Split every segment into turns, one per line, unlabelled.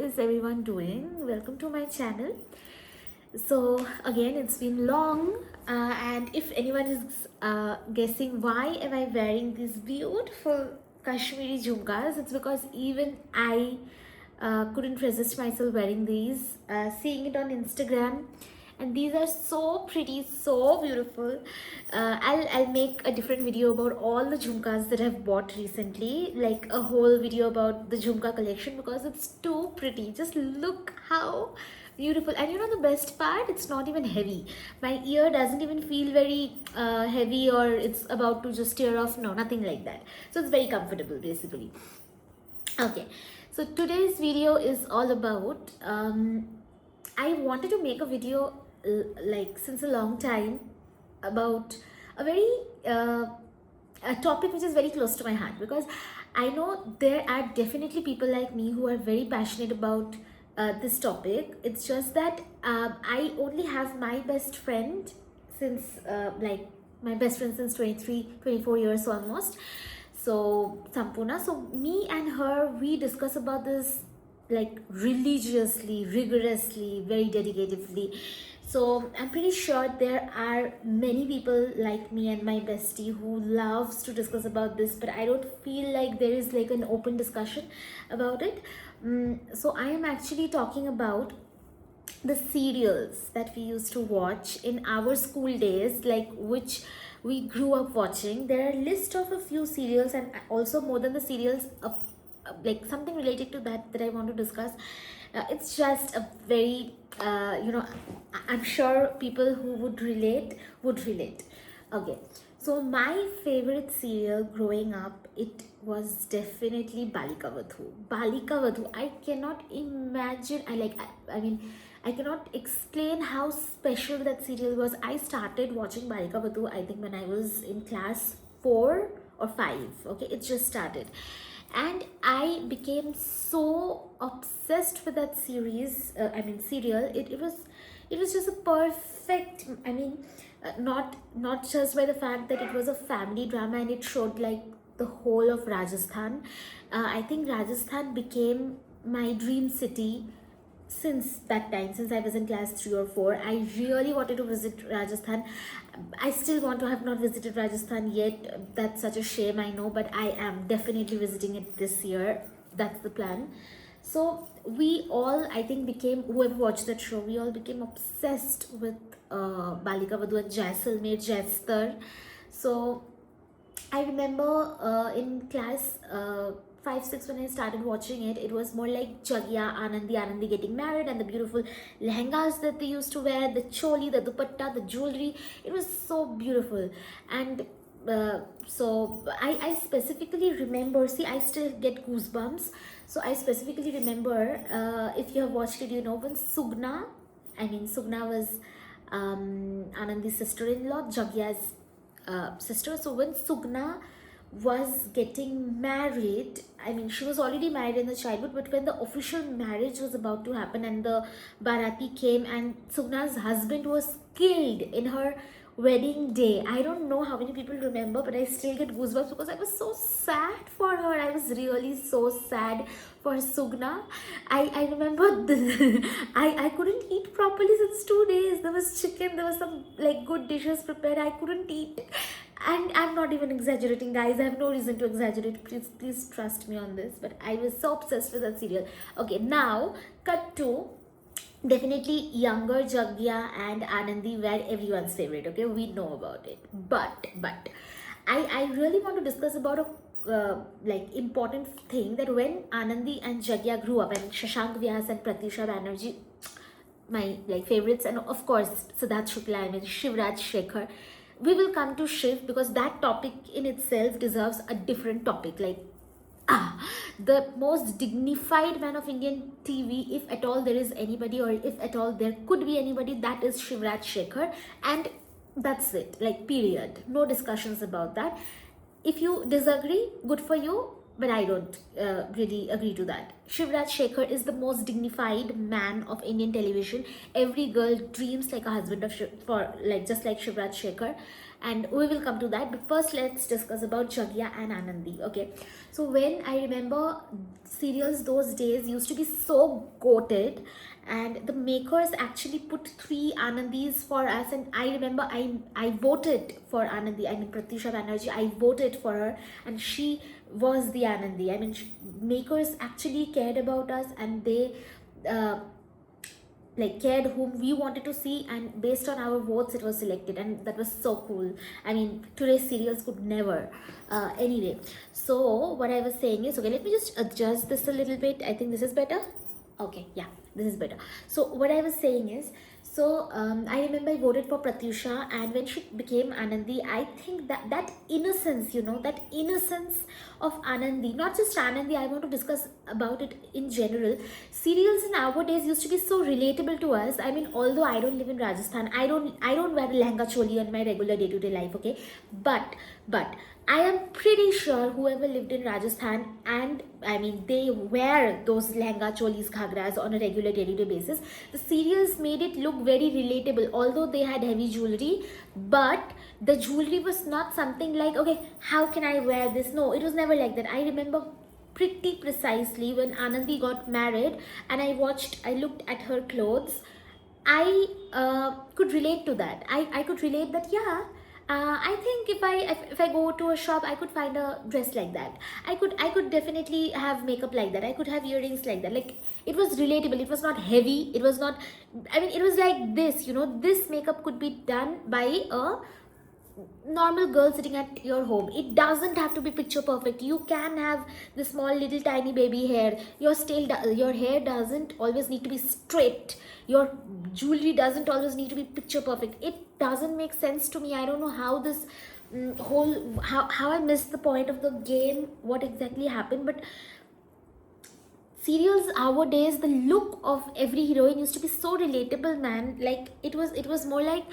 is everyone doing? Welcome to my channel. So again, it's been long, and if anyone is guessing why am I wearing these beautiful Kashmiri jhumkas, it's because even I couldn't resist myself wearing these, seeing it on Instagram, and these are so pretty, so beautiful. I'll make a different video about all the jhumkas that I've bought recently, like a whole video about the jhumka collection, because it's too pretty. Just look how beautiful. And you know the best part, it's not even heavy. My ear doesn't even feel very heavy, or it's about to just tear off. No, nothing like that. So it's very comfortable basically. Okay, so today's video is all about I wanted to make a video like since a long time about a very a topic which is very close to my heart, because I know there are definitely people like me who are very passionate about this topic. It's just that I only have my best friend since like my best friend since 24 years almost. So Sampurna, so me and her, we discuss about this like religiously, rigorously, very dedicatively. So I'm pretty sure there are many people like me and my bestie who loves to discuss about this, but I don't feel like there is like an open discussion about it. So I am actually talking about the serials that we used to watch in our school days, like which we grew up watching. There are a list of a few serials, and also more than the serials, like something related to that I want to discuss. It's just a very I'm sure people who would relate. Okay, so my favorite serial growing up, it was definitely Balika Vadhu. Balika Vadhu, I cannot imagine. I mean, I cannot explain how special that serial was. I started watching Balika Vadhu, I think, when I was in class 4 or 5. Okay, it just started. And I became so obsessed with that serial. It was just a perfect, not just by the fact that it was a family drama and it showed like the whole of Rajasthan. I think Rajasthan became my dream city since that time, since I was in class 3 or 4. I really wanted to visit Rajasthan. I still want to have not visited Rajasthan yet. That's such a shame, I know, but I am definitely visiting it this year. That's the plan. So we all, I think, became, whoever watched that show, we all became obsessed with Balika Vadhu and Jaisalmer, Jaistar. So I remember in class 5, 6, when I started watching it, it was more like Jagya, Anandi getting married, and the beautiful lehengas that they used to wear, the choli, the dupatta, the jewelry. It was so beautiful. And so I specifically remember, see, I still get goosebumps. So I specifically remember, if you have watched it, you know, when Sugna was Anandi's sister-in-law, Jagya's sister. So when Sugna was getting married, I mean, she was already married in the childhood, but when the official marriage was about to happen and the Barati came and Sugna's husband was killed in her wedding day. I don't know how many people remember, but I still get goosebumps because I was so sad for her. I was really so sad for Sugna. I remember I couldn't eat properly since 2 days. There was chicken, there was some like good dishes prepared. I couldn't eat. And I'm not even exaggerating, guys. I have no reason to exaggerate. Please trust me on this. But I was so obsessed with that serial. Okay, now cut to definitely younger Jagya and Anandi were everyone's favorite. Okay, we know about it. But I really want to discuss about a like important thing, that when Anandi and Jagya grew up, and Shashank Vyas and Pratisha Banerjee, my like favorites, and of course Siddharth Shukla, I mean Shivraj Shekhar. We will come to Shiv because that topic in itself deserves a different topic. Like, the most dignified man of Indian TV, if at all there is anybody, or if at all there could be anybody, that is Shivraj Shekhar, and that's it. Like, period. No discussions about that. If you disagree, good for you, but I don't really agree to that. Shivraj Shekhar is the most dignified man of Indian television. Every girl dreams like a husband of for like just like Shivraj Shekhar, and we will come to that. But first, let's discuss about Jagya and Anandi. Okay, so when I remember serials, those days used to be so goated, and the makers actually put three Anandis for us. And I remember I voted for Anandi. I mean Pratyusha Banerjee. I voted for her, and she was the Anandi. I mean, makers actually cared about us, and they like cared whom we wanted to see, and based on our votes it was selected, and that was so cool. I mean, today's serials could never. Anyway, so what I was saying is, okay, let me just adjust this a little bit. I think this is better. Okay, yeah, this is better. So what I was saying is, so I remember I voted for Pratyusha, and when she became Anandi, I think that innocence, that innocence of Anandi, not just Anandi, I want to discuss about it in general. Serials in nowadays used to be so relatable to us. I mean, although I don't live in Rajasthan, I don't wear lehenga choli in my regular day-to-day life, okay? But I am pretty sure whoever lived in Rajasthan, and I mean they wear those lehenga cholis ghagras on a regular day-to-day basis. The serials made it look very relatable, although they had heavy jewelry, but the jewelry was not something like, okay, how can I wear this? No, it was never like that. I remember pretty precisely when Anandi got married, and I looked at her clothes. I could relate to that. I could relate that, yeah. I think if I go to a shop, I could find a dress like that. I could definitely have makeup like that. I could have earrings like that. Like, it was relatable. It was not heavy. It was not. I mean, it was like this. This makeup could be done by a normal girl sitting at your home. It doesn't have to be picture perfect. You can have the small little tiny baby hair. Your hair doesn't always need to be straight. Your jewelry doesn't always need to be picture perfect. It doesn't make sense to me. I don't know how this how I missed the point of the game, what exactly happened. But serials nowadays, the look of every heroine used to be so relatable, man. Like, it was more like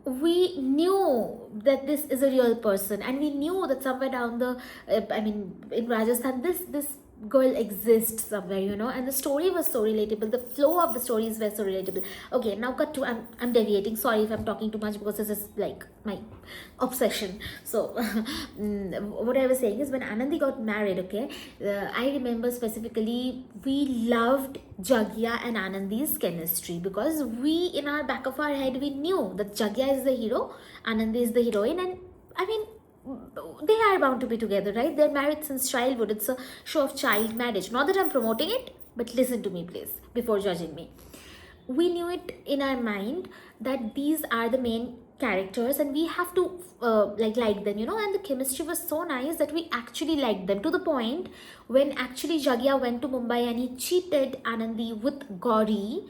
we knew that this is a real person, and we knew that somewhere down the I mean, in Rajasthan, this girl exists somewhere, and the story was so relatable. The flow of the stories were so relatable. Okay, now cut to, I'm deviating. Sorry if I'm talking too much, because this is like my obsession. So what I was saying is, when Anandi got married, okay, I remember specifically we loved Jagya and Anandi's chemistry, because we, in our back of our head, we knew that Jagya is the hero, Anandi is the heroine, and I mean, they are bound to be together, right? They're married since childhood. It's a show of child marriage. Not that I'm promoting it, but listen to me, please, before judging me. We knew it in our mind that these are the main characters, and we have to like them, and the chemistry was so nice that we actually liked them, to the point when actually Jagya went to Mumbai and he cheated Anandi with Gauri.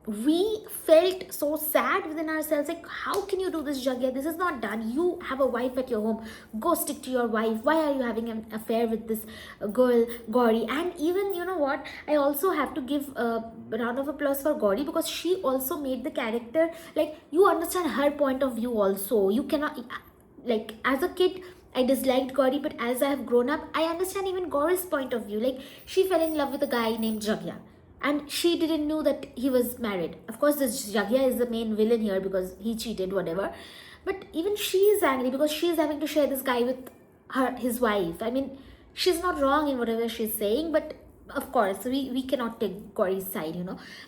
We felt so sad within ourselves, like, how can you do this, Jagya? This is not done. You have a wife at your home. Go stick to your wife. Why are you having an affair with this girl, Gauri? And even, you know what, I also have to give a round of applause for Gauri, because she also made the character, like, you understand her point of view also. You cannot, like, as a kid, I disliked Gauri, but as I have grown up, I understand even Gauri's point of view. Like, she fell in love with a guy named Jagya, and she didn't know that he was married. Of course, this Jagya is the main villain here because he cheated, whatever. But even she is angry because she is having to share this guy with his wife. I mean, she's not wrong in whatever she's saying, but of course, we cannot take Gauri's side,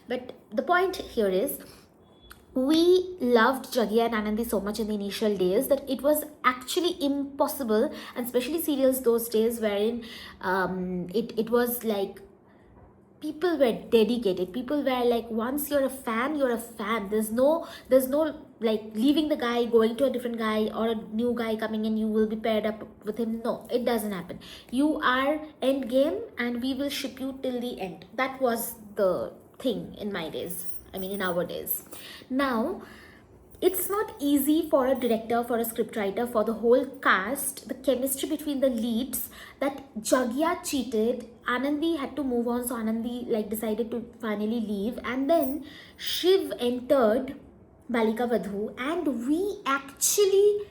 But the point here is, we loved Jagya and Anandi so much in the initial days that it was actually impossible, and especially serials those days, wherein it was like, people were dedicated. People were like, once you're a fan, you're a fan. There's no like leaving the guy, going to a different guy, or a new guy coming in, you will be paired up with him. No, it doesn't happen. You are end game, and we will ship you till the end. That was the thing in my days. I mean, in our days. Now, it's not easy for a director, for a scriptwriter, for the whole cast, the chemistry between the leads, that Jagya cheated, Anandi had to move on, so Anandi decided to finally leave, and then Shiv entered Balika Vadhu, and we actually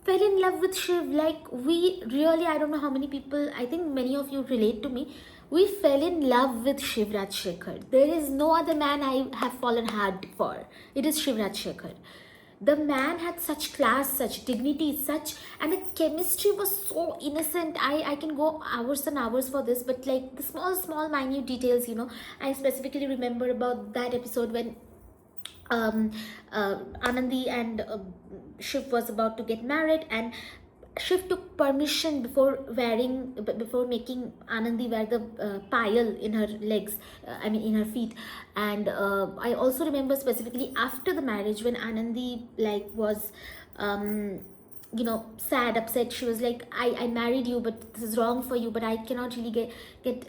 fell in love with Shiv. Like, we really, I don't know how many people, I think many of you relate to me, we fell in love with Shiv Rajshekhar. There is no other man I have fallen hard for. It is Shiv Rajshekhar. The man had such class, such dignity, such, and the chemistry was so innocent. I can go hours and hours for this, but like the small minute details, I specifically remember about that episode when Anandi and Shiv was about to get married, and Shiv took permission before making Anandi wear the pile in her legs, in her feet. And I also remember specifically after the marriage when Anandi like was sad, upset. She was like, I married you, but this is wrong for you, but I cannot really get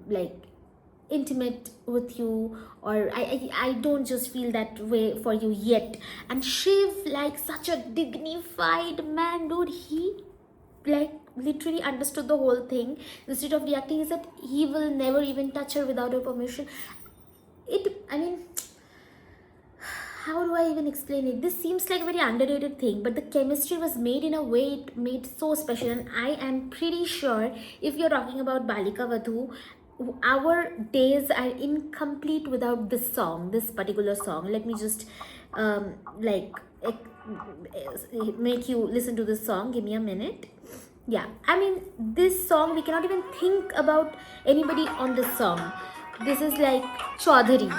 like intimate with you, or I don't just feel that way for you yet. And Shiv, like such a dignified man, dude, he like literally understood the whole thing. Instead of reacting, he said he will never even touch her without her permission. How do I even explain it? This seems like a very underrated thing, but the chemistry was made in a way it made so special. And I am pretty sure if you're talking about Balika Vadhu, our days are incomplete without this particular song. Let me just make you listen to this song. Give me a minute. Yeah, this song, we cannot even think about anybody on this song. This is like Chaudhary.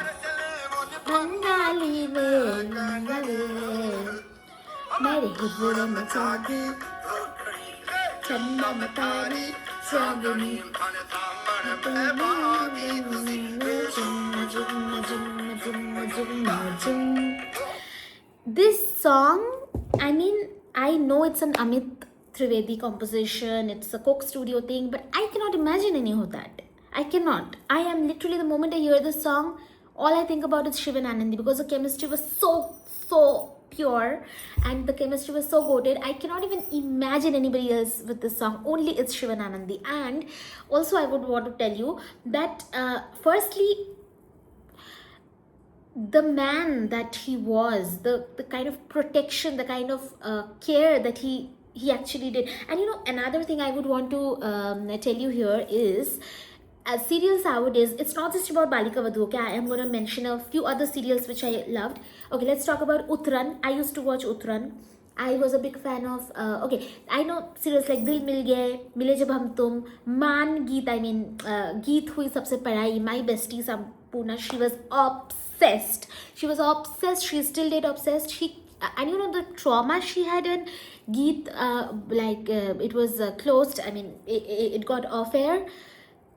This song, I know it's an Amit Trivedi composition, it's a Coke Studio thing, but I cannot imagine any of that. I cannot. I am literally, the moment I hear this song, all I think about is Shiv and Anandi, because the chemistry was so pure and the chemistry was so goated. I cannot even imagine anybody else with this song. Only it's Shiv and Anandi. And also I would want to tell you that firstly, the man that he was, the kind of protection, the kind of care that he actually did. And another thing I would want to tell you here is, serials nowadays, it's not just about Balika Vadhu, okay? I am going to mention a few other serials which I loved. Okay, let's talk about Uttaran. I used to watch Uttaran. I was a big fan of, I know serials like Dil Mil Gaye, Mile Jab Hum Tum, Man Geet, Geet Hui Sabse Padhai, my bestie Sampurna, she was obsessed. She still did obsessed. And the trauma she had in Geet, it was closed, it got off air.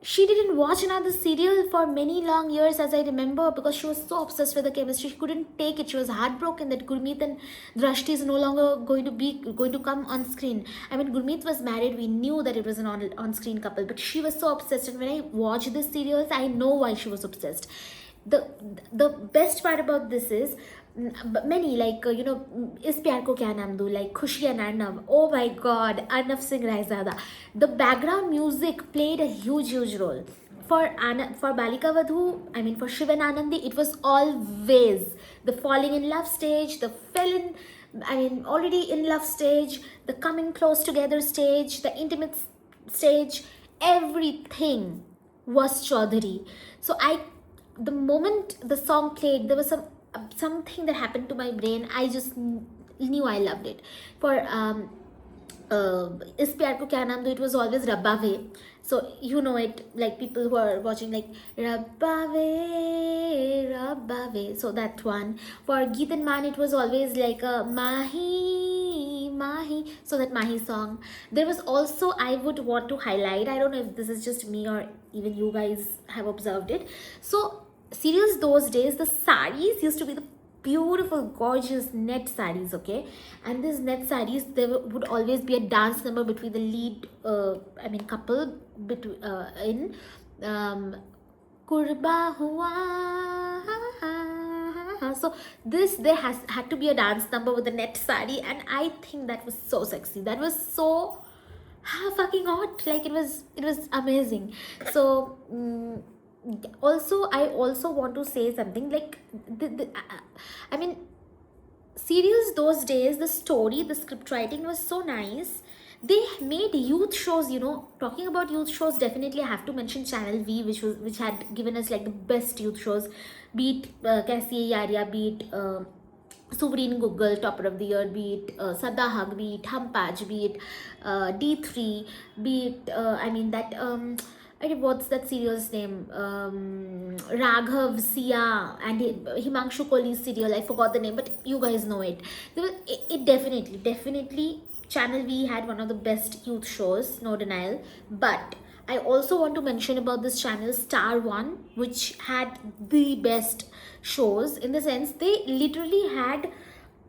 She didn't watch another serial for many long years, as I remember, because she was so obsessed with the chemistry. She couldn't take it. She was heartbroken that Gurmeet and Drashti is no longer going to come on screen. Gurmeet was married. We knew that it was an on-screen couple, but she was so obsessed. And when I watch these serials, I know why she was obsessed. The best part about this is, many Is Pyar Ko Kya Naam Du, like Khushi and Arnav. Oh my god, Arnav Singh Raizada. The background music played a huge role. For Balika Vadhu, for Shiv and Anandi, it was always the falling in love stage, the already in love stage, the coming close together stage, the intimate stage, everything was Chaudhary. So the moment the song played, there was something that happened to my brain. I just knew I loved it. For Is Pyar Ko Kya Naam Do, it was always Rabba Ve. So it, like people who are watching, like Rabba Ve. So that one. For Geet and Man, it was always like a Mahi. So that Mahi song. There was also, I would want to highlight, I don't know if this is just me or even you guys have observed it. So serials those days, the saris used to be the beautiful, gorgeous net saris, okay? And these net saris, there would always be a dance number between the lead, couple in Kurba Hua. So there had to be a dance number with the net sari, and I think that was so sexy. That was so fucking hot. Like it was amazing. So I also want to say something, like serials those days, the story, the script writing was so nice. They made youth shows. Talking about youth shows, definitely I have to mention Channel V, which had given us like the best youth shows, be it Kaisi Hai Yaariyan, be it Sovereign Google, Topper of the Year, be it Sada Hug, be it Hum Patch, be it D3, be it, I mean, what's that serial's name? Raghav, Sia, and Himanshu Kohli's serial. I forgot the name, but you guys know it. It definitely, Channel V had one of the best youth shows, no denial. But I also want to mention about this channel Star One, which had the best shows, in the sense they literally had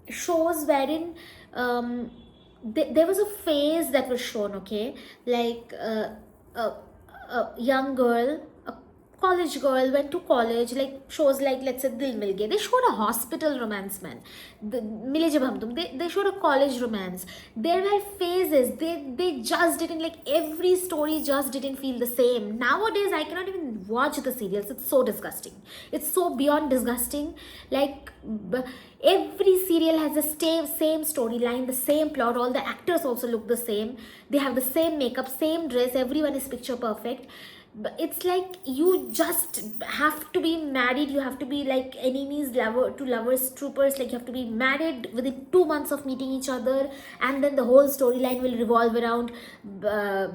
shows wherein there was a phase that was shown, okay, like a young girl, a college girl went to college, like shows like, let's say, Dil Mil Gaye. They showed a hospital romance, man. Mile Jab Hum Tum. They showed a college romance. There were phases. They just didn't, like, every story just didn't feel the same. Nowadays, I cannot even watch the serials. It's so disgusting. It's so beyond disgusting. Like, every serial has the same storyline, the same plot. All the actors also look the same. They have the same makeup, same dress. Everyone is picture perfect. But it's like you just have to be married. You have to be like enemies, lovers, troopers. Like, you have to be married within 2 months of meeting each other, and then the whole storyline will revolve around. Uh,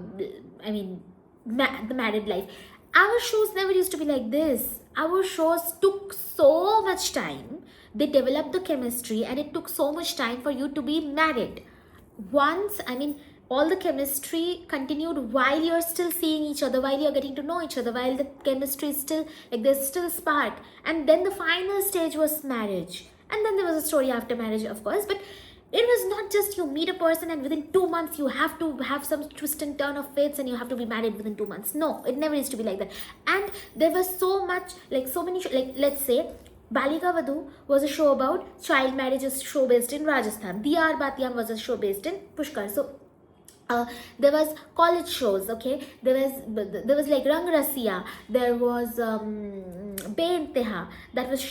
the married life. Our shows never used to be like this. Our shows took so much time. They developed the chemistry, and it took so much time for you to be married. Once, all the chemistry continued while you're still seeing each other, while you're getting to know each other, while the chemistry is still, like, there's still a spark. And then the final stage was marriage. And then there was a story after marriage, of course. But it was not just you meet a person and within 2 months you have to have some twist and turn of fates and you have to be married within 2 months. No, it never used to be like that. And there was so much, like, so many, like, let's say, Balika Vadhu was a show about child marriage, a show based in Rajasthan. Diyar Batiyam was a show based in Pushkar. So there was college shows, okay, there was like Rang Rasiya, there was Be-Inteha, that was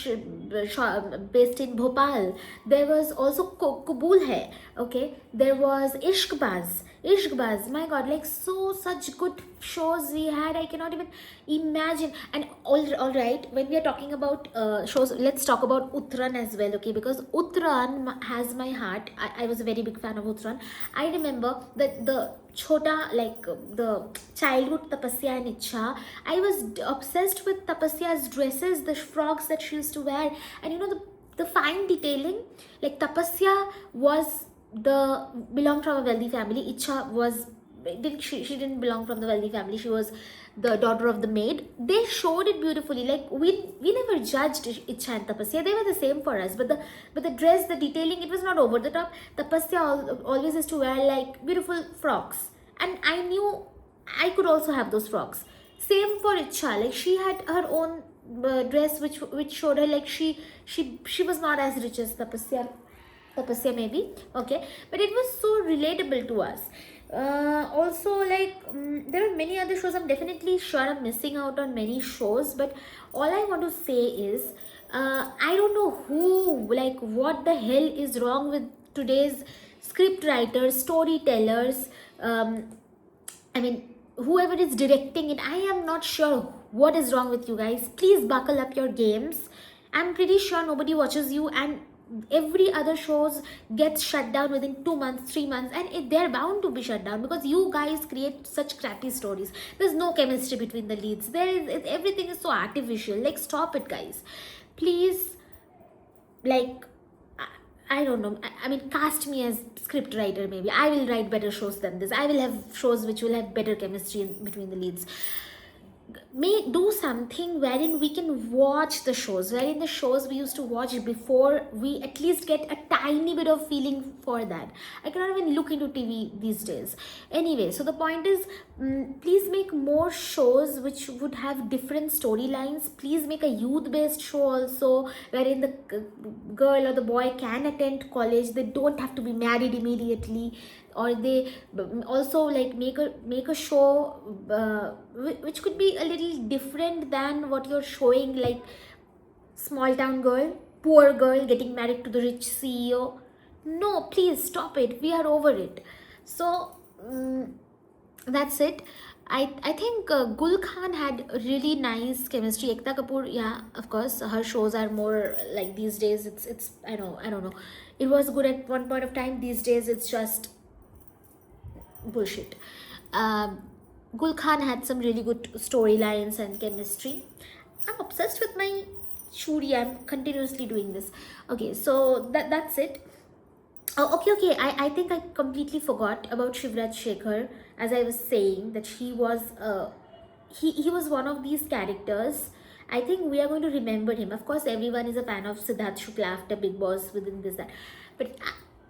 based in Bhopal. There was also Kabul Hai, okay, there was Ishqbaz, my god, like, such good shows we had, I cannot even imagine. And all right, when we are talking about shows, let's talk about Uttaran as well, okay, because Uttaran has my heart. I was a very big fan of Uttaran. I remember that the Chota, like, the childhood Tapasya and Ichha, I was obsessed with Tapasya's dresses, the frocks that she used to wear, and the fine detailing. Like, Tapasya was belonged from a wealthy family. Ichha was she didn't belong from the wealthy family. She was the daughter of the maid. They showed it beautifully. Like, we never judged Ichha and Tapasya. They were the same for us. But the dress, the detailing, it was not over the top. Tapasya always used to wear, like, beautiful frocks, and I knew I could also have those frocks. Same for Ichha. Like, she had her own dress, which showed her, like, she was not as rich as Tapasya maybe, okay, but it was so relatable to us. Also, like, there are many other shows. I'm definitely sure I'm missing out on many shows, but all I want to say is, I don't know what the hell is wrong with today's script writers, storytellers, whoever is directing it. I am not sure what is wrong with you guys. Please buckle up your games. I'm pretty sure nobody watches you, and every other shows gets shut down within 2 months, 3 months, and they're bound to be shut down because you guys create such crappy stories. There's no chemistry between the leads. Everything is so artificial. Like, stop it, guys. Please, like, I don't know. Cast me as script writer. Maybe I will write better shows than this. I will have shows which will have better chemistry between the leads. Do something wherein we can watch the shows, wherein the shows we used to watch before, we at least get a tiny bit of feeling for that. I cannot even look into TV these days. Anyway, so the point is, please make more shows which would have different storylines. Please make a youth based show also, wherein the girl or the boy can attend college. They don't have to be married immediately. Or they also, like, make a show which could be a little different than what you're showing, like small town girl, poor girl getting married to the rich CEO. No, please stop it. We are over it. So that's it. I think Gul Khan had really nice chemistry. Ekta Kapoor, yeah, of course, her shows are more like these days. It's I don't know. It was good at one point of time. These days, it's just bullshit. Um, Gul Khan had some really good storylines and chemistry. I'm obsessed with my Shuri. I'm continuously doing this. Okay, so that's it. Oh, okay, okay. I think I completely forgot about Shivraj Shekhar. As I was saying, that he was one of these characters. I think we are going to remember him. Of course, everyone is a fan of Siddharth Shukla after Big Boss within this that, but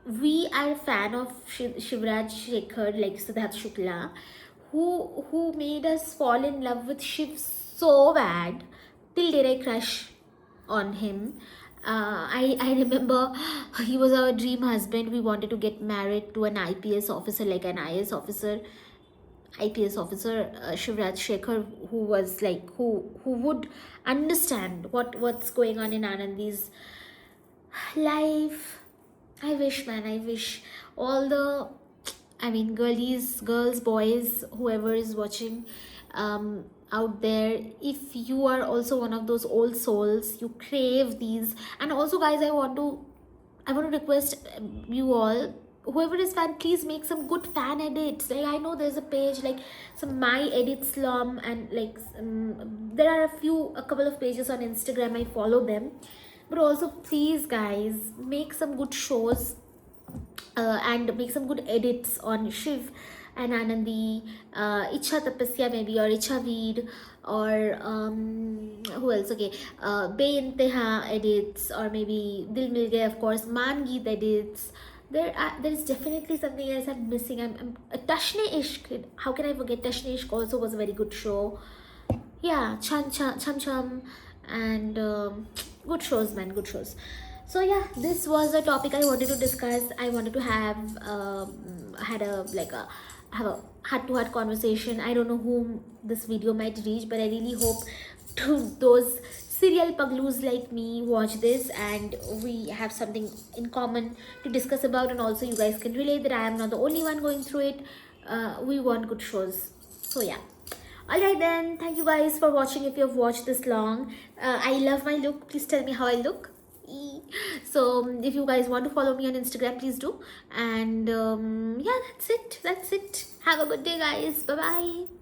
we are a fan of Shivraj Shekhar, like Siddharth Shukla, who made us fall in love with Shiv so bad. Till date I crush on him. I remember he was our dream husband. We wanted to get married to an IPS officer, like an IS officer, IPS officer, Shivraj Shekhar, who was like who would understand what's going on in Anandi's life. I wish, man, I wish all the, I mean, girls, boys, whoever is watching out there, if you are also one of those old souls, you crave these. And also, guys, I want to request you all, whoever is fan, please make some good fan edits. Like, I know there's a page like some My Edit Slum, and like there are a couple of pages on Instagram. I follow them, but also please, guys, make some good shows and make some good edits on Shiv and Anandi, Icha Tapasya maybe, or Icha Veer, or who else? Okay, Be Inteha edits, or maybe Dil Mil Gaya, of course, Man Geet edits. There's definitely something else I'm missing. I'm Tashne Ishq. How can I forget? Tashne Ishq also was a very good show. Yeah, Cham Cham, and good shows, man, good shows. So yeah, this was a topic I wanted to discuss. I wanted to had a like a have a heart-to-heart conversation. I don't know whom this video might reach, but I really hope to those serial pagloos like me watch this, and we have something in common to discuss about, and also you guys can relate that I am not the only one going through it. We want good shows. So yeah. Alright then, thank you guys for watching. If you have watched this long, I love my look. Please tell me how I look. So if you guys want to follow me on Instagram, please do. And yeah, that's it. Have a good day, guys. Bye bye.